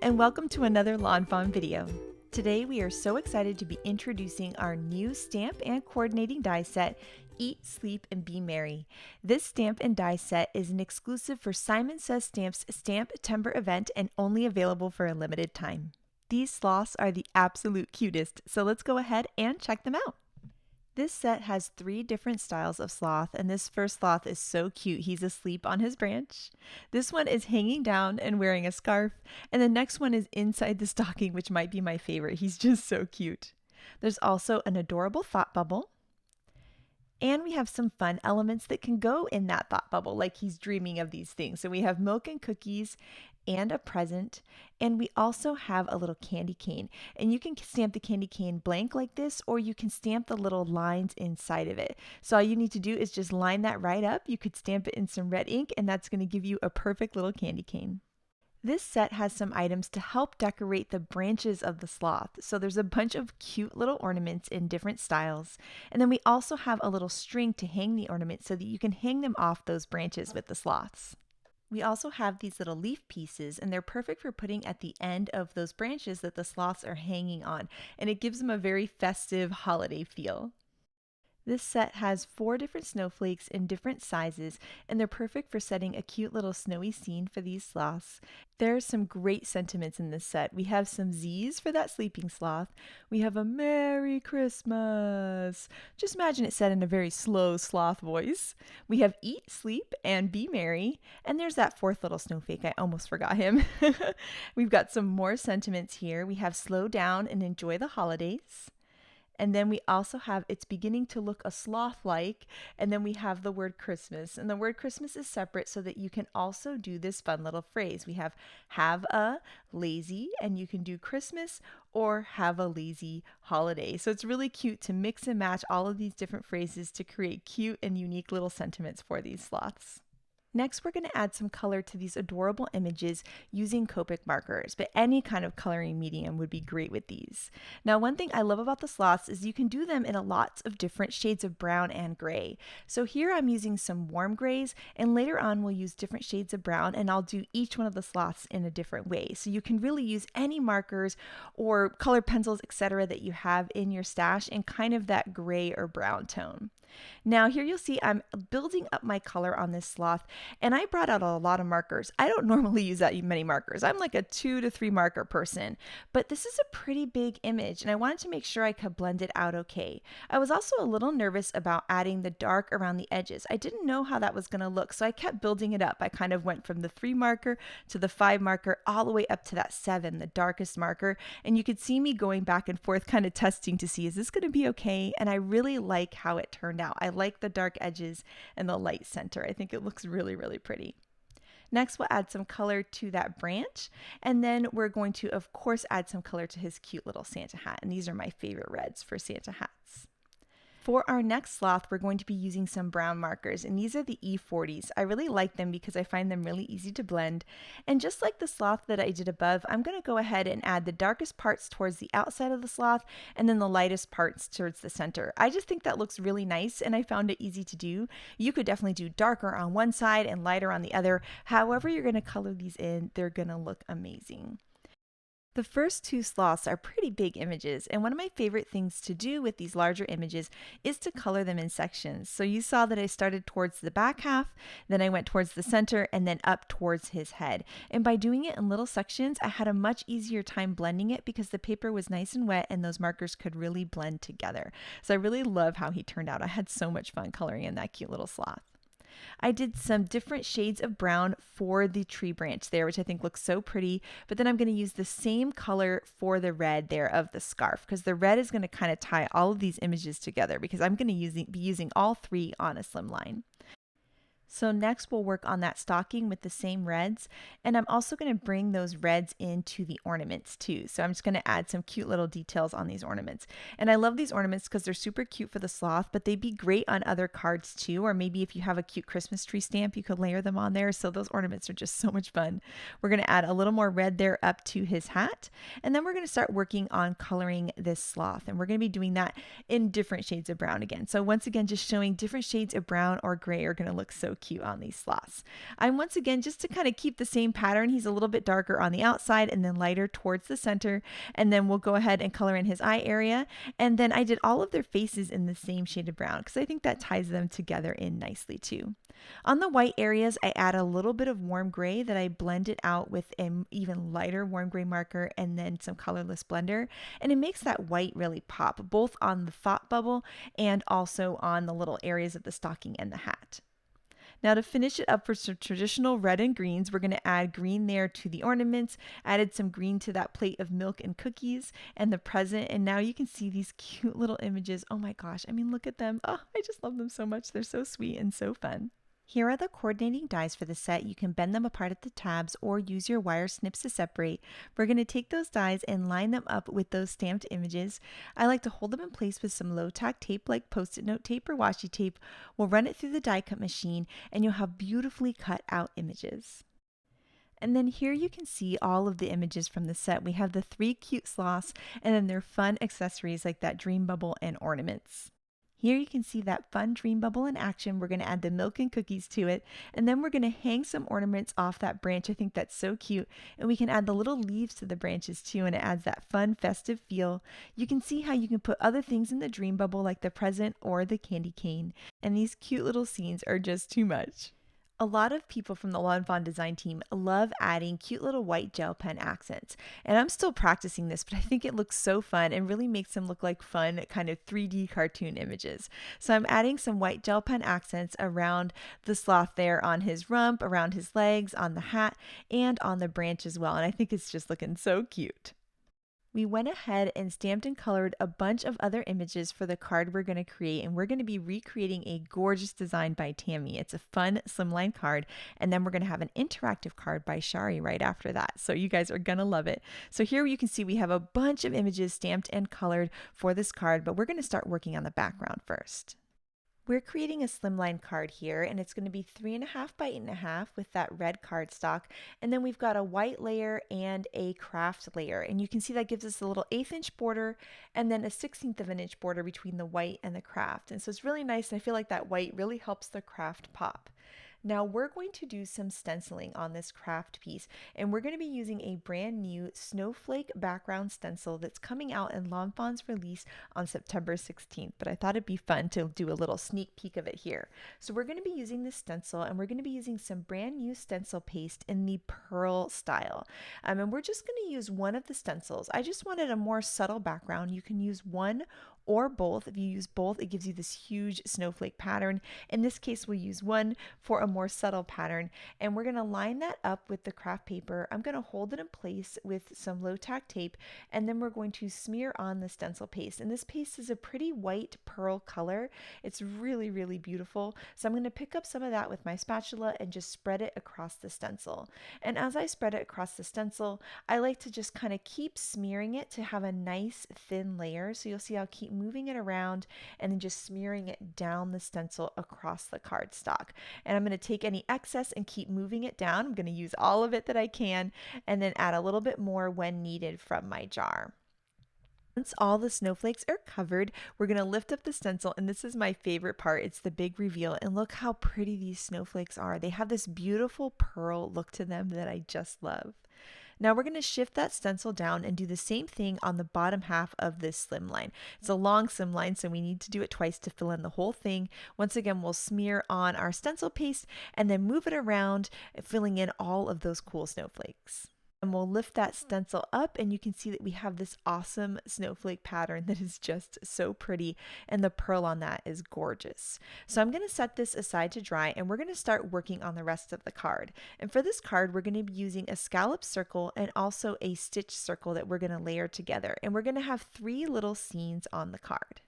and welcome to another Lawn Fawn video. Today we are so excited to be introducing our new stamp and coordinating die set, Eat, Sleep, and Be Merry. This stamp and die set is an exclusive for Simon Says Stamp's Stamp-Timber event and only available for a limited time. These sloths are the absolute cutest, so let's go ahead and check them out. This set has 3 different styles of sloth, and this first sloth is so cute. He's asleep on his branch. This one is hanging down and wearing a scarf, and the next one is inside the stocking, which might be my favorite. He's just so cute. There's also an adorable thought bubble, and we have some fun elements that can go in that thought bubble, like he's dreaming of these things. So we have milk and cookies and a present, and we also have a little candy cane, and you can stamp the candy cane blank like this, or you can stamp the little lines inside of it. So all you need to do is just line that right up. You could stamp it in some red ink, and that's going to give you a perfect little candy cane. This set has some items to help decorate the branches of the sloth. So there's a bunch of cute little ornaments in different styles. And then we also have a little string to hang the ornaments so that you can hang them off those branches with the sloths. We also have these little leaf pieces, and they're perfect for putting at the end of those branches that the sloths are hanging on, and it gives them a very festive holiday feel. This set has 4 different snowflakes in different sizes, and they're perfect for setting a cute little snowy scene for these sloths. There are some great sentiments in this set. We have some Z's for that sleeping sloth. We have a Merry Christmas. Just imagine it said in a very slow sloth voice. We have Eat, Sleep, and Be Merry. And there's that 4th little snowflake. I almost forgot him. We've got some more sentiments here. We have Slow Down and Enjoy the Holidays. And then we also have It's Beginning to Look a Sloth-like, and then we have the word Christmas. And the word Christmas is separate so that you can also do this fun little phrase. We have a lazy, and you can do Christmas or have a lazy holiday. So it's really cute to mix and match all of these different phrases to create cute and unique little sentiments for these sloths. Next, we're going to add some color to these adorable images using Copic markers, but any kind of coloring medium would be great with these. Now, one thing I love about the sloths is you can do them in lots of different shades of brown and gray. So here I'm using some warm grays, and later on we'll use different shades of brown, and I'll do each one of the sloths in a different way. So you can really use any markers or colored pencils, etc. that you have in your stash in kind of that gray or brown tone. Now here you'll see I'm building up my color on this sloth, and I brought out a lot of markers. I don't normally use that many markers. I'm like a 2 to 3 marker person, but this is a pretty big image, and I wanted to make sure I could blend it out okay. I was also a little nervous about adding the dark around the edges. I didn't know how that was going to look, so I kept building it up. I kind of went from the 3 marker to the 5 marker all the way up to that 7, the darkest marker, and you could see me going back and forth kind of testing to see, is this going to be okay? And I really like how it turned out. I like the dark edges and the light center. I think it looks really, really pretty. Next, we'll add some color to that branch, and then we're going to, of course, add some color to his cute little Santa hat, and these are my favorite reds for Santa hats. For our next sloth, we're going to be using some brown markers, and these are the E40s. I really like them because I find them really easy to blend. And just like the sloth that I did above, I'm going to go ahead and add the darkest parts towards the outside of the sloth and then the lightest parts towards the center. I just think that looks really nice, and I found it easy to do. You could definitely do darker on one side and lighter on the other. However you're going to color these in, they're going to look amazing. The first 2 sloths are pretty big images, and one of my favorite things to do with these larger images is to color them in sections. So you saw that I started towards the back half, then I went towards the center, and then up towards his head. And by doing it in little sections, I had a much easier time blending it because the paper was nice and wet and those markers could really blend together. So I really love how he turned out. I had so much fun coloring in that cute little sloth. I did some different shades of brown for the tree branch there, which I think looks so pretty, but then I'm going to use the same color for the red there of the scarf, because the red is going to kind of tie all of these images together because I'm going to be using all 3 on a slim line. So next we'll work on that stocking with the same reds, and I'm also going to bring those reds into the ornaments too. So I'm just going to add some cute little details on these ornaments. And I love these ornaments because they're super cute for the sloth, but they'd be great on other cards too, or maybe if you have a cute Christmas tree stamp, you could layer them on there. So those ornaments are just so much fun. We're going to add a little more red there up to his hat, and then we're going to start working on coloring this sloth, and we're going to be doing that in different shades of brown again. So once again, just showing different shades of brown or gray are going to look so cute on these sloths. I'm once again, just to kind of keep the same pattern, he's a little bit darker on the outside and then lighter towards the center. And then we'll go ahead and color in his eye area. And then I did all of their faces in the same shade of brown because I think that ties them together in nicely too. On the white areas, I add a little bit of warm gray that I blended out with an even lighter warm gray marker and then some colorless blender. And it makes that white really pop, both on the thought bubble and also on the little areas of the stocking and the hat. Now to finish it up for some traditional red and greens, we're going to add green there to the ornaments, added some green to that plate of milk and cookies and the present, and now you can see these cute little images. Oh my gosh, I mean, look at them. Oh, I just love them so much. They're so sweet and so fun. Here are the coordinating dies for the set. You can bend them apart at the tabs or use your wire snips to separate. We're going to take those dies and line them up with those stamped images. I like to hold them in place with some low tack tape like Post-it note tape or washi tape. We'll run it through the die cut machine and you'll have beautifully cut out images. And then here you can see all of the images from the set. We have the 3 cute sloths and then their fun accessories like that dream bubble and ornaments. Here you can see that fun dream bubble in action. We're going to add the milk and cookies to it, and then we're going to hang some ornaments off that branch. I think that's so cute, and we can add the little leaves to the branches too, and it adds that fun festive feel. You can see how you can put other things in the dream bubble like the present or the candy cane, and these cute little scenes are just too much. A lot of people from the lawnfawn design team love adding cute little white gel pen accents. And I'm still practicing this, but I think it looks so fun and really makes them look like fun kind of 3D cartoon images. So I'm adding some white gel pen accents around the sloth there on his rump, around his legs, on the hat, and on the branch as well. And I think it's just looking so cute. We went ahead and stamped and colored a bunch of other images for the card we're going to create, and we're going to be recreating a gorgeous design by Tammy. It's a fun slimline card, and then we're going to have an interactive card by Shari right after that. So you guys are going to love it. So here you can see we have a bunch of images stamped and colored for this card, but we're going to start working on the background first. We're creating a slimline card here, and it's going to be 3.5 by 8.5 with that red cardstock, and then we've got a white layer and a kraft layer, and you can see that gives us a little 1/8 inch border and then a 1/16 of an inch border between the white and the kraft, and so it's really nice, and I feel like that white really helps the kraft pop. Now we're going to do some stenciling on this kraft piece, and we're going to be using a brand new Snowflake background stencil that's coming out in Lawnfawn's release on September 16th, but I thought it'd be fun to do a little sneak peek of it here. So we're going to be using this stencil, and we're going to be using some brand new stencil paste in the pearl style. And we're just going to use one of the stencils. I just wanted a more subtle background. You can use one or both. If you use both, it gives you this huge snowflake pattern. In this case, we'll use one for a more subtle pattern, and we're going to line that up with the craft paper. I'm going to hold it in place with some low tack tape, and then we're going to smear on the stencil paste. And this paste is a pretty white pearl color. It's really, really beautiful. So I'm going to pick up some of that with my spatula and just spread it across the stencil. And as I spread it across the stencil, I like to just kind of keep smearing it to have a nice thin layer. So you'll see I'll keep moving it around and then just smearing it down the stencil across the cardstock. And I'm going to take any excess and keep moving it down. I'm going to use all of it that I can and then add a little bit more when needed from my jar. Once all the snowflakes are covered, we're going to lift up the stencil, and this is my favorite part. It's the big reveal, and look how pretty these snowflakes are. They have this beautiful pearl look to them that I just love. Now we're going to shift that stencil down and do the same thing on the bottom half of this slim line. It's a long slim line, so we need to do it twice to fill in the whole thing. Once again, we'll smear on our stencil paste and then move it around, filling in all of those cool snowflakes. And we'll lift that stencil up, and you can see that we have this awesome snowflake pattern that is just so pretty, and the pearl on that is gorgeous. So I'm going to set this aside to dry, and we're going to start working on the rest of the card. And for this card, we're going to be using a scallop circle and also a stitch circle that we're going to layer together. And we're going to have 3 little scenes on the card.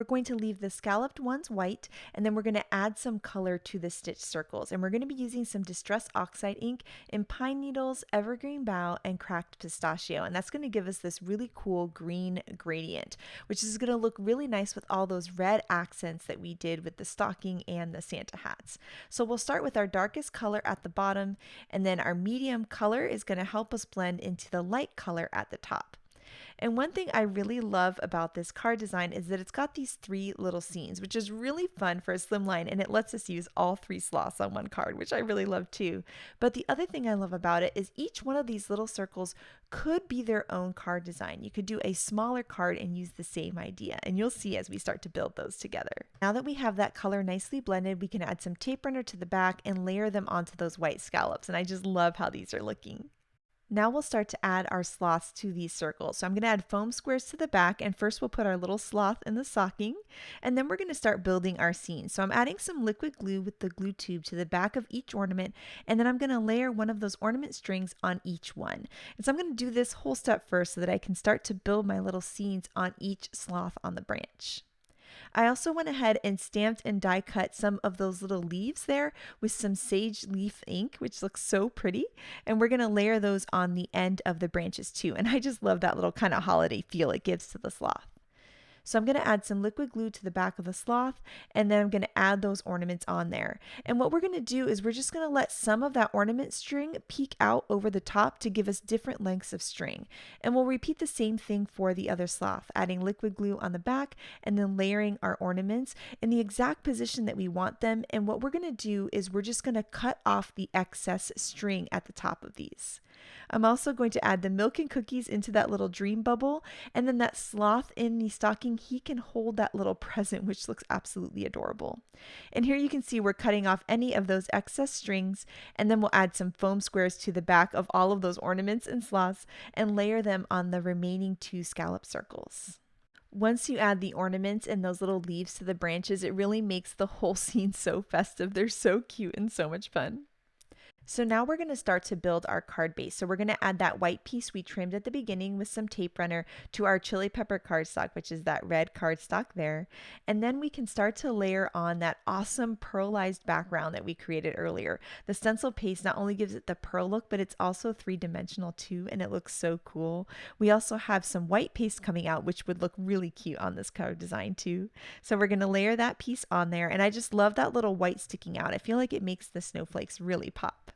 We're going to leave the scalloped ones white, and then we're going to add some color to the stitch circles. And we're going to be using some Distress Oxide ink in Pine Needles, Evergreen Bough, and Cracked Pistachio. And that's going to give us this really cool green gradient, which is going to look really nice with all those red accents that we did with the stocking and the Santa hats. So we'll start with our darkest color at the bottom, and then our medium color is going to help us blend into the light color at the top. And one thing I really love about this card design is that it's got these 3 little scenes, which is really fun for a slimline, and it lets us use all 3 sloths on one card, which I really love too. But the other thing I love about it is each one of these little circles could be their own card design. You could do a smaller card and use the same idea, and you'll see as we start to build those together. Now that we have that color nicely blended, we can add some tape runner to the back and layer them onto those white scallops, and I just love how these are looking. Now we'll start to add our sloths to these circles. So I'm going to add foam squares to the back, and first we'll put our little sloth in the stocking, and then we're going to start building our scene. So I'm adding some liquid glue with the glue tube to the back of each ornament, and then I'm going to layer one of those ornament strings on each one. And so I'm going to do this whole step first so that I can start to build my little scenes on each sloth on the branch. I also went ahead and stamped and die cut some of those little leaves there with some sage leaf ink, which looks so pretty. And we're going to layer those on the end of the branches too. And I just love that little kind of holiday feel it gives to the sloth. So I'm going to add some liquid glue to the back of the sloth, and then I'm going to add those ornaments on there. And what we're going to do is we're just going to let some of that ornament string peek out over the top to give us different lengths of string. And we'll repeat the same thing for the other sloth, adding liquid glue on the back and then layering our ornaments in the exact position that we want them. And what we're going to do is we're just going to cut off the excess string at the top of these. I'm also going to add the milk and cookies into that little dream bubble, and then that sloth in the stocking, he can hold that little present, which looks absolutely adorable. And here you can see we're cutting off any of those excess strings, and then we'll add some foam squares to the back of all of those ornaments and sloths and layer them on the remaining 2 scallop circles. Once you add the ornaments and those little leaves to the branches, it really makes the whole scene so festive. They're so cute and so much fun. So now we're going to start to build our card base. So we're going to add that white piece we trimmed at the beginning with some tape runner to our chili pepper cardstock, which is that red cardstock there. And then we can start to layer on that awesome pearlized background that we created earlier. The stencil paste not only gives it the pearl look, but it's also 3-dimensional too, and it looks so cool. We also have some white paste coming out, which would look really cute on this card design too. So we're going to layer that piece on there, and I just love that little white sticking out. I feel like it makes the snowflakes really pop.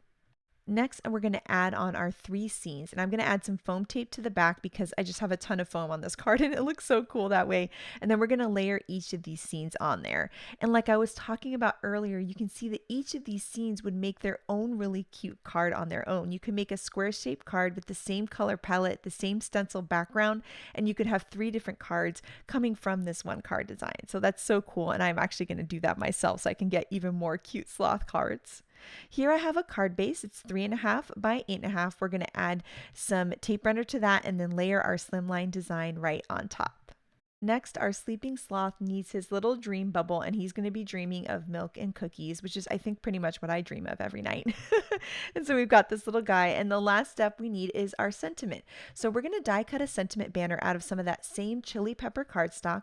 Next, we're going to add on our 3 scenes, and I'm going to add some foam tape to the back because I just have a ton of foam on this card and it looks so cool that way. And then we're going to layer each of these scenes on there. And like I was talking about earlier, you can see that each of these scenes would make their own really cute card on their own. You can make a square shaped card with the same color palette, the same stencil background, and you could have 3 different cards coming from this one card design. So that's so cool, and I'm actually going to do that myself so I can get even more cute sloth cards. Here I have a card base. It's 3.5 by 8.5. We're going to add some tape runner to that and then layer our slimline design right on top. Next, our sleeping sloth needs his little dream bubble, and he's going to be dreaming of milk and cookies, which is, I think, pretty much what I dream of every night. And so we've got this little guy, and the last step we need is our sentiment. So we're going to die cut a sentiment banner out of some of that same chili pepper cardstock.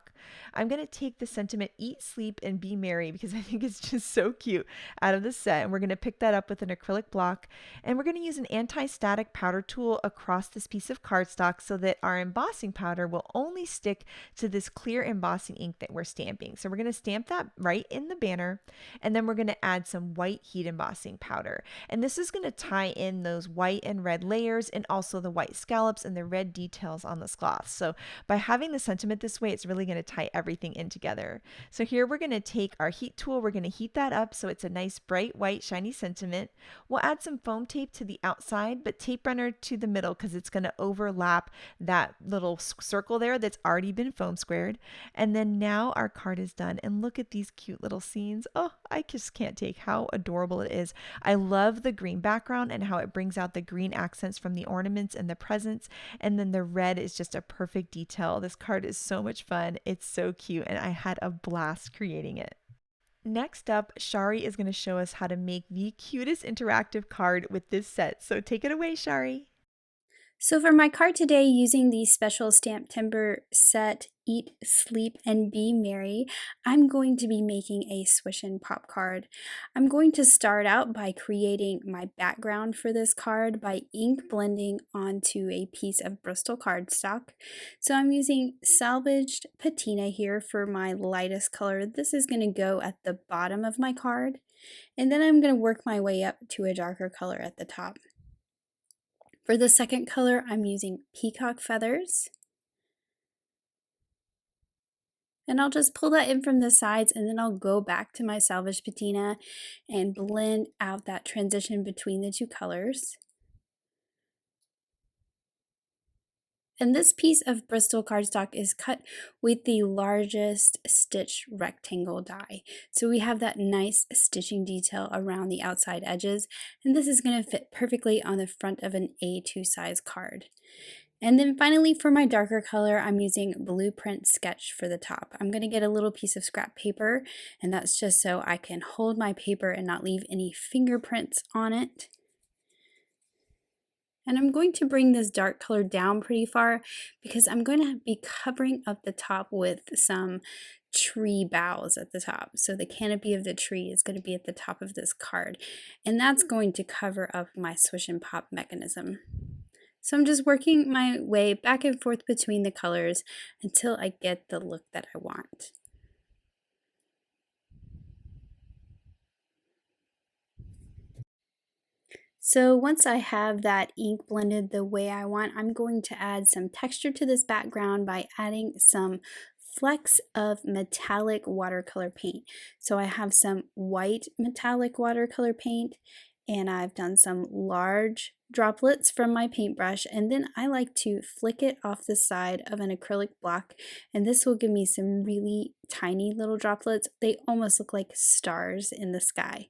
I'm going to take the sentiment Eat, Sleep, and Be Merry because I think it's just so cute out of the set, and we're going to pick that up with an acrylic block, and we're going to use an anti-static powder tool across this piece of cardstock so that our embossing powder will only stick to this clear embossing ink that we're stamping. So we're going to stamp that right in the banner, and then we're going to add some white heat embossing powder. And this is going to tie in those white and red layers and also the white scallops and the red details on the cloth. So by having the sentiment this way, it's really going to tie everything in together. So here we're going to take our heat tool, we're going to heat that up so it's a nice bright white shiny sentiment. We'll add some foam tape to the outside, but tape runner to the middle because it's going to overlap that little circle there that's already been foam squared. And then now our card is done, and look at these cute little scenes. Oh, I just can't take how adorable it is. I love the green background and how it brings out the green accents from the ornaments and the presents, and then the red is just a perfect detail. This card is so much fun. It's so cute, and I had a blast creating it. Next up, Shari is going to show us how to make the cutest interactive card with this set. So take it away, Shari. So for my card today, using the special stamp timber set Eat, Sleep, and Be Merry, I'm going to be making a swish and pop card. I'm going to start out by creating my background for this card by ink blending onto a piece of Bristol cardstock. So I'm using salvaged patina here for my lightest color. This is going to go at the bottom of my card, and then I'm going to work my way up to a darker color at the top. For the second color, I'm using peacock feathers. And I'll just pull that in from the sides, and then I'll go back to my salvage patina and blend out that transition between the two colors. And this piece of Bristol cardstock is cut with the largest stitch rectangle die. So we have that nice stitching detail around the outside edges, and this is going to fit perfectly on the front of an A2 size card. And then finally, for my darker color, I'm using Blueprint Sketch for the top. I'm going to get a little piece of scrap paper, and that's just so I can hold my paper and not leave any fingerprints on it. And I'm going to bring this dark color down pretty far because I'm going to be covering up the top with some tree boughs at the top. So the canopy of the tree is going to be at the top of this card, and that's going to cover up my swish and pop mechanism. So I'm just working my way back and forth between the colors until I get the look that I want. So once I have that ink blended the way I want, I'm going to add some texture to this background by adding some flecks of metallic watercolor paint. So I have some white metallic watercolor paint, and I've done some large droplets from my paintbrush, and then I like to flick it off the side of an acrylic block, and this will give me some really tiny little droplets. They almost look like stars in the sky.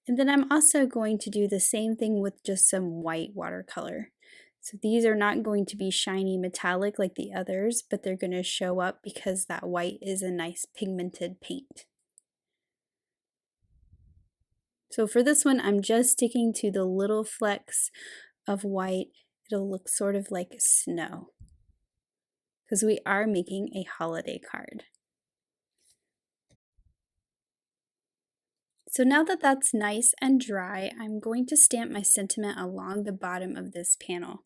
And then I'm also going to do the same thing with just some white watercolor. So these are not going to be shiny metallic like the others, but they're going to show up because that white is a nice pigmented paint. So for this one, I'm just sticking to the little flecks of white. It'll look sort of like snow because we are making a holiday card. So now that that's nice and dry, I'm going to stamp my sentiment along the bottom of this panel.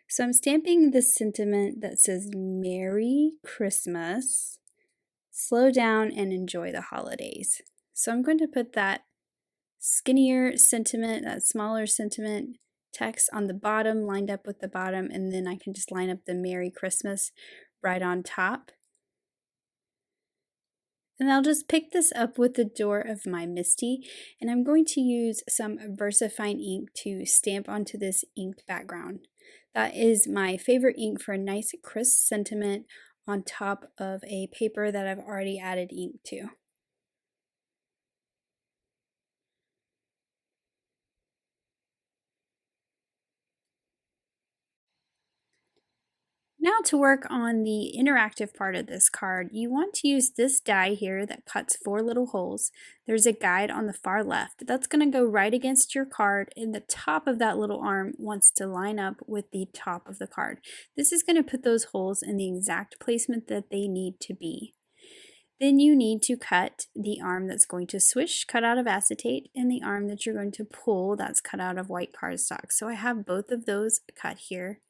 So I'm stamping the sentiment that says Merry Christmas, slow down and enjoy the holidays. So I'm going to put that skinnier sentiment, that smaller sentiment text on the bottom, lined up with the bottom, and then I can just line up the Merry Christmas right on top. And I'll just pick this up with the door of my Misty, and I'm going to use some VersaFine ink to stamp onto this inked background. That is my favorite ink for a nice crisp sentiment on top of a paper that I've already added ink to. Now to work on the interactive part of this card, you want to use this die here that cuts 4 little holes. There's a guide on the far left. That's going to go right against your card, and the top of that little arm wants to line up with the top of the card. This is going to put those holes in the exact placement that they need to be. Then you need to cut the arm that's going to swish, cut out of acetate, and the arm that you're going to pull, that's cut out of white cardstock. So I have both of those cut here.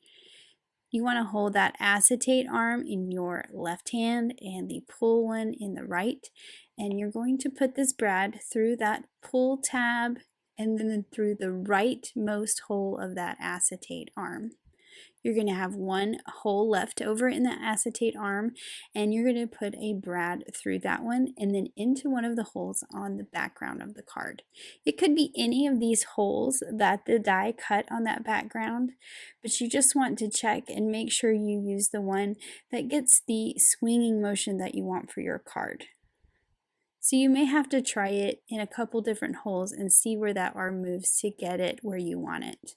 You want to hold that acetate arm in your left hand and the pull one in the right, and you're going to put this brad through that pull tab and then through the rightmost hole of that acetate arm. You're going to have one hole left over in the acetate arm, and you're going to put a brad through that one and then into one of the holes on the background of the card. It could be any of these holes that the die cut on that background, but you just want to check and make sure you use the one that gets the swinging motion that you want for your card. So you may have to try it in a couple different holes and see where that arm moves to get it where you want it.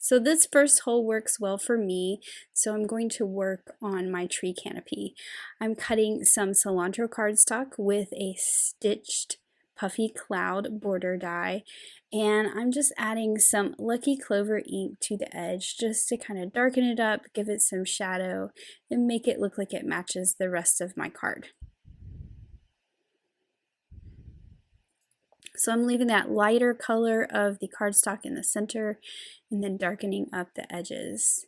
So this first hole works well for me, so I'm going to work on my tree canopy. I'm cutting some Cilantro cardstock with a stitched Puffy cloud border die, and I'm just adding some Lucky Clover ink to the edge just to kind of darken it up, give it some shadow, and make it look like it matches the rest of my card. So I'm leaving that lighter color of the cardstock in the center and then darkening up the edges.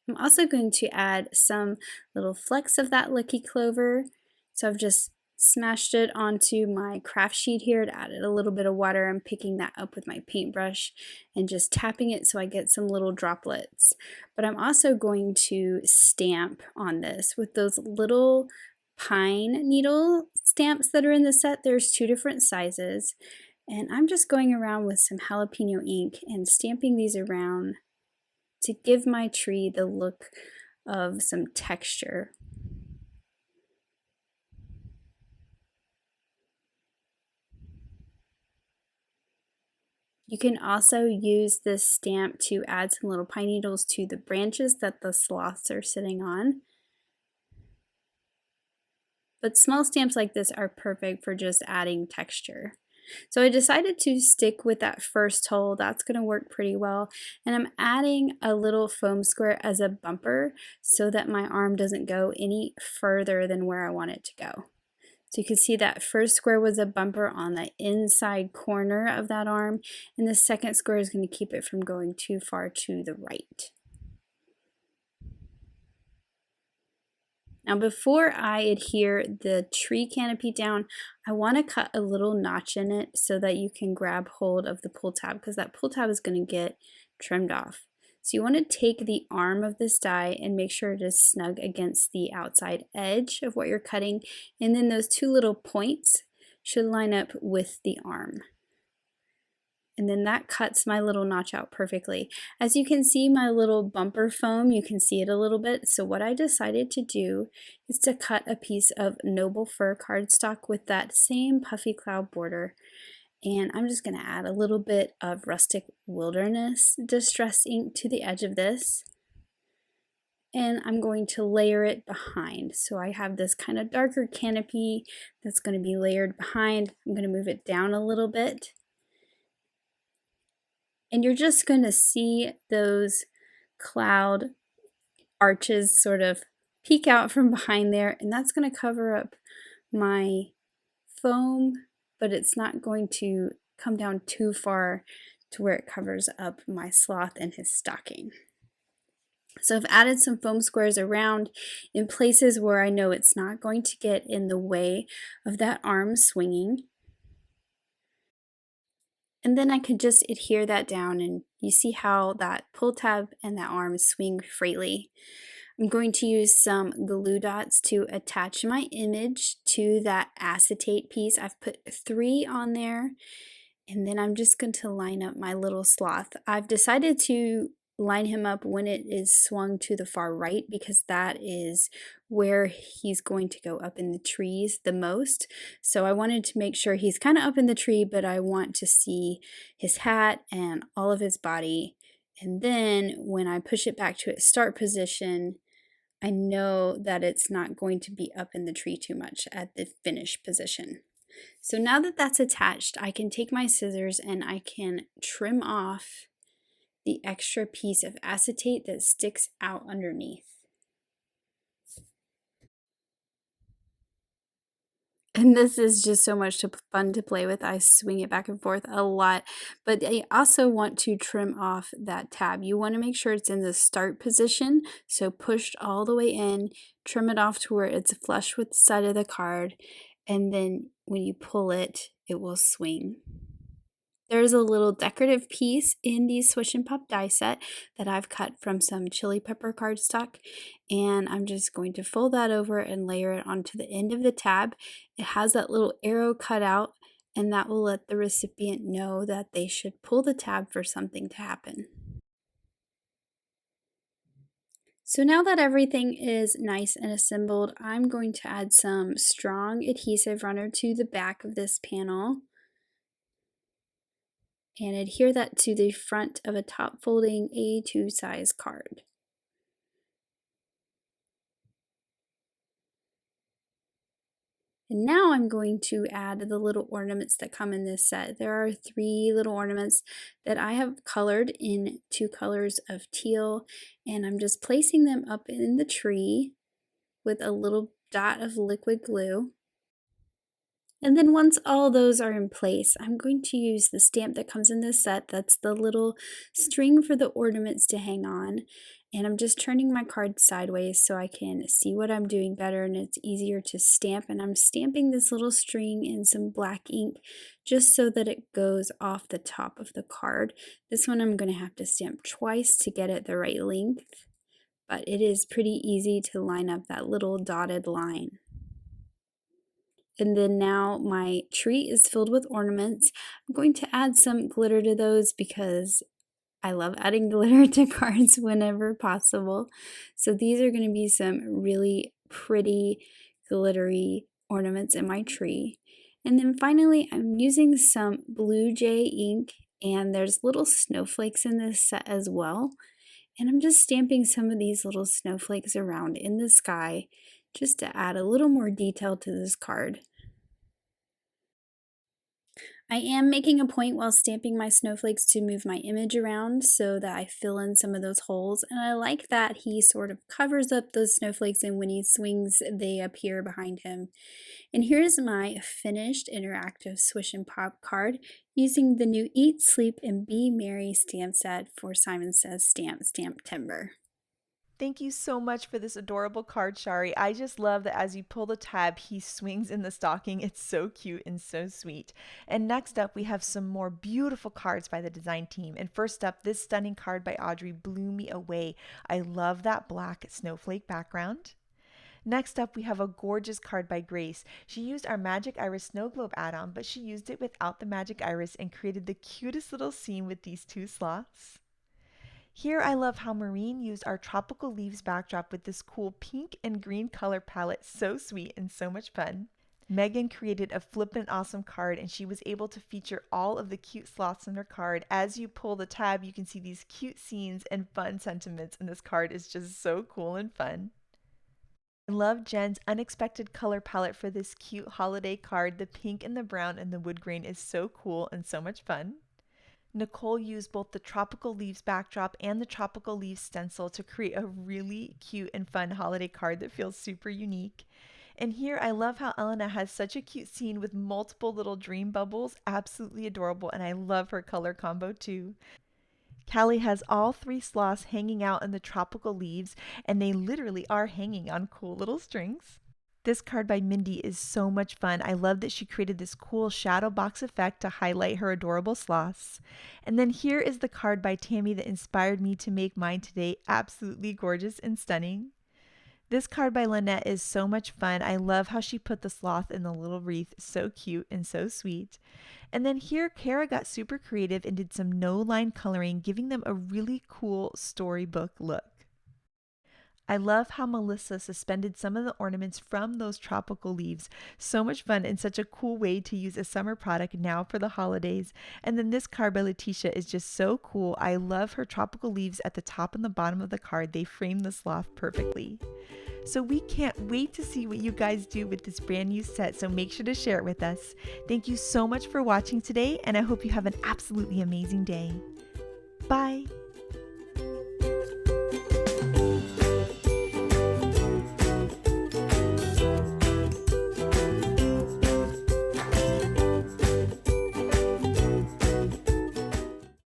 I'm also going to add some little flecks of that Lucky Clover. So I've just smashed it onto my craft sheet here to add a little bit of water. I'm picking that up with my paintbrush and just tapping it so I get some little droplets. But I'm also going to stamp on this with those little pine needle stamps that are in the set. There's 2 different sizes, and I'm just going around with some jalapeno ink and stamping these around to give my tree the look of some texture. You can also use this stamp to add some little pine needles to the branches that the sloths are sitting on. But small stamps like this are perfect for just adding texture. So I decided to stick with that first hole. That's going to work pretty well. And I'm adding a little foam square as a bumper so that my arm doesn't go any further than where I want it to go. So you can see that first square was a bumper on the inside corner of that arm, and the second square is going to keep it from going too far to the right. Now before I adhere the tree canopy down, I want to cut a little notch in it so that you can grab hold of the pull tab, because that pull tab is going to get trimmed off. So you want to take the arm of this die and make sure it is snug against the outside edge of what you're cutting, and then those 2 little points should line up with the arm. And then that cuts my little notch out perfectly. As you can see, my little bumper foam, you can see it a little bit. So what I decided to do is to cut a piece of Noble Fir Cardstock with that same puffy cloud border. And I'm just going to add a little bit of Rustic Wilderness Distress ink to the edge of this. And I'm going to layer it behind. So I have this kind of darker canopy that's going to be layered behind. I'm going to move it down a little bit. And you're just going to see those cloud arches sort of peek out from behind there. And that's going to cover up my foam, but it's not going to come down too far to where it covers up my sloth and his stocking. So I've added some foam squares around in places where I know it's not going to get in the way of that arm swinging. And then I could just adhere that down, and you see how that pull tab and that arm swing freely. I'm going to use some glue dots to attach my image to that acetate piece. I've put 3 on there, and then I'm just going to line up my little sloth. I've decided to line him up when it is swung to the far right, because that is where he's going to go up in the trees the most. So I wanted to make sure he's kind of up in the tree, but I want to see his hat and all of his body. And then when I push it back to its start position, I know that it's not going to be up in the tree too much at the finish position. So now that that's attached, I can take my scissors and I can trim off the extra piece of acetate that sticks out underneath. And this is just so much fun to play with. I swing it back and forth a lot, but I also want to trim off that tab. You want to make sure it's in the start position, so pushed all the way in, trim it off to where it's flush with the side of the card, and then when you pull it, it will swing. There's a little decorative piece in the Swish and Pop die set that I've cut from some chili pepper cardstock, and I'm just going to fold that over and layer it onto the end of the tab. It has that little arrow cut out, and that will let the recipient know that they should pull the tab for something to happen. So now that everything is nice and assembled, I'm going to add some strong adhesive runner to the back of this panel and adhere that to the front of a top folding A2 size card. And now I'm going to add the little ornaments that come in this set. There are 3 little ornaments that I have colored in 2 colors of teal, and I'm just placing them up in the tree with a little dot of liquid glue. And then once all those are in place, I'm going to use the stamp that comes in this set. That's the little string for the ornaments to hang on. And I'm just turning my card sideways so I can see what I'm doing better and it's easier to stamp. And I'm stamping this little string in some black ink just so that it goes off the top of the card. This one I'm going to have to stamp twice to get it the right length, but it is pretty easy to line up that little dotted line. And then now my tree is filled with ornaments. I'm going to add some glitter to those because I love adding glitter to cards whenever possible. So these are going to be some really pretty glittery ornaments in my tree. And then finally, I'm using some Blue Jay ink, and there's little snowflakes in this set as well. And I'm just stamping some of these little snowflakes around in the sky just to add a little more detail to this card. I am making a point while stamping my snowflakes to move my image around so that I fill in some of those holes, and I like that he sort of covers up those snowflakes and when he swings they appear behind him. And here's my finished interactive Swish and Pop card using the new Eat, Sleep, and Be Merry stamp set for Simon Says Stamp Timber. Thank you so much for this adorable card, Shari. I just love that as you pull the tab, he swings in the stocking. It's so cute and so sweet. And next up, we have some more beautiful cards by the design team. And first up, this stunning card by Audrey blew me away. I love that black snowflake background. Next up, we have a gorgeous card by Grace. She used our Magic Iris Snow Globe add-on, but she used it without the Magic Iris and created the cutest little scene with these two sloths. Here I love how Maureen used our Tropical Leaves backdrop with this cool pink and green color palette. So sweet and so much fun. Megan created a flippin' awesome card and she was able to feature all of the cute sloths in her card. As you pull the tab, you can see these cute scenes and fun sentiments, and this card is just so cool and fun. I love Jen's unexpected color palette for this cute holiday card. The pink and the brown and the wood grain is so cool and so much fun. Nicole used both the Tropical Leaves backdrop and the Tropical Leaves stencil to create a really cute and fun holiday card that feels super unique. And here I love how Elena has such a cute scene with multiple little dream bubbles, absolutely adorable, and I love her color combo too. Callie has all three sloths hanging out in the Tropical Leaves, and they literally are hanging on cool little strings. This card by Mindy is so much fun. I love that she created this cool shadow box effect to highlight her adorable sloths. And then here is the card by Tammy that inspired me to make mine today. Absolutely gorgeous and stunning. This card by Lynette is so much fun. I love how she put the sloth in the little wreath. So cute and so sweet. And then here, Kara got super creative and did some no-line coloring, giving them a really cool storybook look. I love how Melissa suspended some of the ornaments from those tropical leaves. So much fun and such a cool way to use a summer product now for the holidays. And then this card by Letitia is just so cool. I love her tropical leaves at the top and the bottom of the card. They frame the sloth perfectly. So we can't wait to see what you guys do with this brand new set, so make sure to share it with us. Thank you so much for watching today, and I hope you have an absolutely amazing day. Bye!